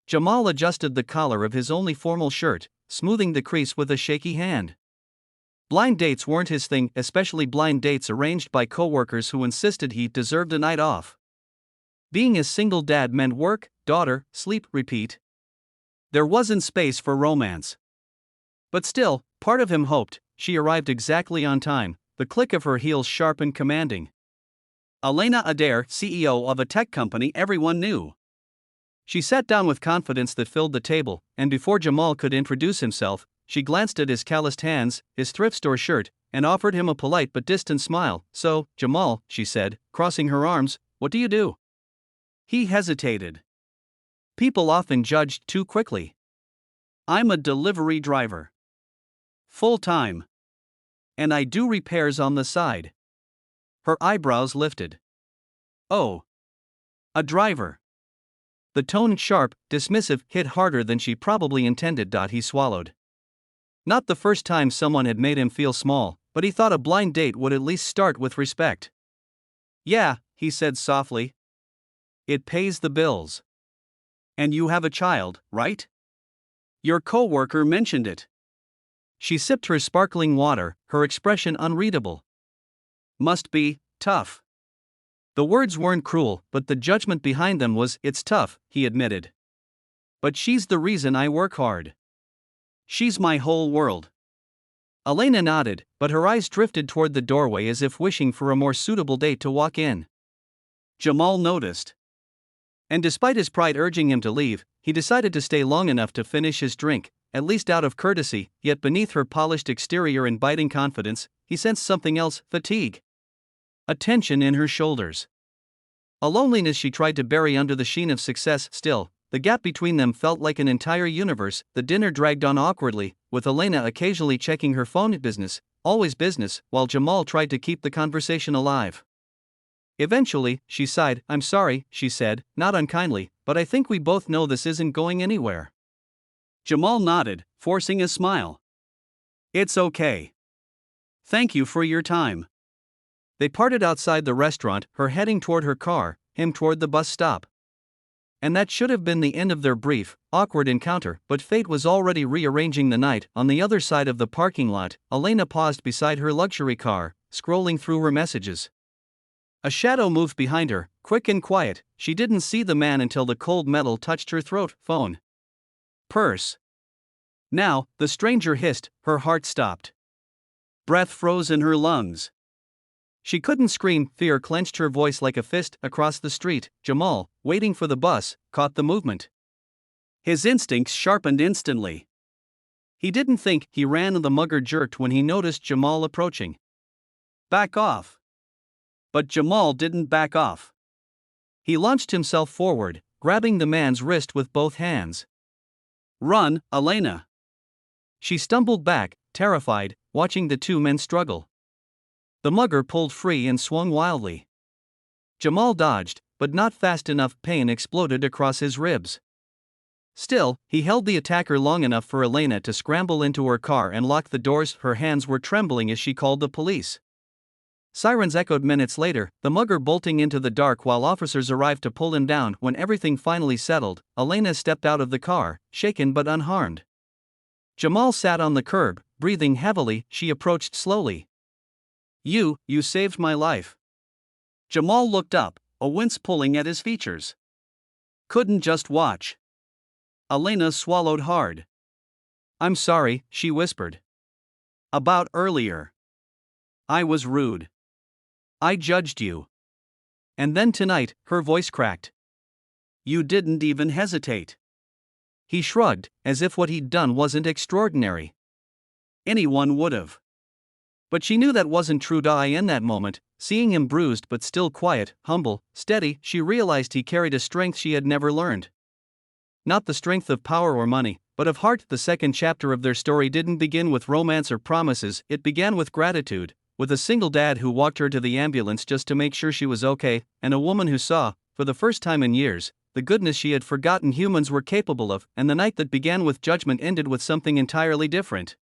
Jamal adjusted the collar of his only formal shirt, smoothing the crease with a shaky hand. Blind dates weren't his thing, especially blind dates arranged by coworkers who insisted he deserved a night off. Being a single dad meant work, daughter, sleep, repeat. There wasn't space for romance. But still, part of him hoped. She arrived exactly on time, the click of her heels sharp and commanding. Elena Adair, CEO of a tech company everyone knew. She sat down with confidence that filled the table, and before Jamal could introduce himself, she glanced at his calloused hands, his thrift store shirt, and offered him a polite but distant smile. "So, Jamal," she said, crossing her arms, "what do you do?" He hesitated. People often judged too quickly. "I'm a delivery driver. Full-time. And I do repairs on the side." Her eyebrows lifted. "Oh. A driver." The tone, sharp, dismissive, hit harder than she probably intended. He swallowed. Not the first time someone had made him feel small, but he thought a blind date would at least start with respect. "Yeah," he said softly. "It pays the bills. And you have a child, right? Your coworker mentioned it." She sipped her sparkling water, her expression unreadable. "Must be tough." The words weren't cruel, but the judgment behind them was. "It's tough," he admitted. "But she's the reason I work hard. She's my whole world." Elena nodded, but her eyes drifted toward the doorway as if wishing for a more suitable date to walk in. Jamal noticed. And despite his pride urging him to leave, he decided to stay long enough to finish his drink, at least out of courtesy. Yet beneath her polished exterior and biting confidence, he sensed something else: fatigue. A tension in her shoulders. A loneliness she tried to bury under the sheen of success. Still, the gap between them felt like an entire universe. The dinner dragged on awkwardly, with Elena occasionally checking her phone. Business, always business, while Jamal tried to keep the conversation alive. Eventually, she sighed. "I'm sorry," she said, not unkindly, "but I think we both know this isn't going anywhere." Jamal nodded, forcing a smile. "It's okay. Thank you for your time." They parted outside the restaurant, her heading toward her car, him toward the bus stop. And that should have been the end of their brief, awkward encounter, but fate was already rearranging the night. On the other side of the parking lot, Elena paused beside her luxury car, scrolling through her messages. A shadow moved behind her, quick and quiet. She didn't see the man until the cold metal touched her throat. "Phone. Purse." "Now," the stranger hissed, her heart stopped. Breath froze in her lungs. She couldn't scream, fear clenched her voice like a fist. Across the street, Jamal, waiting for the bus, caught the movement. His instincts sharpened instantly. He didn't think, he ran. The mugger jerked when he noticed Jamal approaching. "Back off." But Jamal didn't back off. He launched himself forward, grabbing the man's wrist with both hands. "Run, Elena." She stumbled back, terrified, watching the two men struggle. The mugger pulled free and swung wildly. Jamal dodged, but not fast enough. Pain exploded across his ribs. Still, he held the attacker long enough for Elena to scramble into her car and lock the doors. Her hands were trembling as she called the police. Sirens echoed minutes later, the mugger bolting into the dark while officers arrived to pull him down. When everything finally settled, Elena stepped out of the car, shaken but unharmed. Jamal sat on the curb, breathing heavily. She approached slowly. You saved my life." Jamal looked up, a wince pulling at his features. "Couldn't just watch." Elena swallowed hard. "I'm sorry," she whispered. "About earlier. I was rude. I judged you. And then tonight," her voice cracked. "You didn't even hesitate." He shrugged, as if what he'd done wasn't extraordinary. Anyone would've. But she knew that wasn't true. In that moment, seeing him bruised but still quiet, humble, steady, she realized he carried a strength she had never learned. Not the strength of power or money, but of heart. The second chapter of their story didn't begin with romance or promises. It began with gratitude, with a single dad who walked her to the ambulance just to make sure she was okay, and a woman who saw, for the first time in years, the goodness she had forgotten humans were capable of. And the night that began with judgment ended with something entirely different.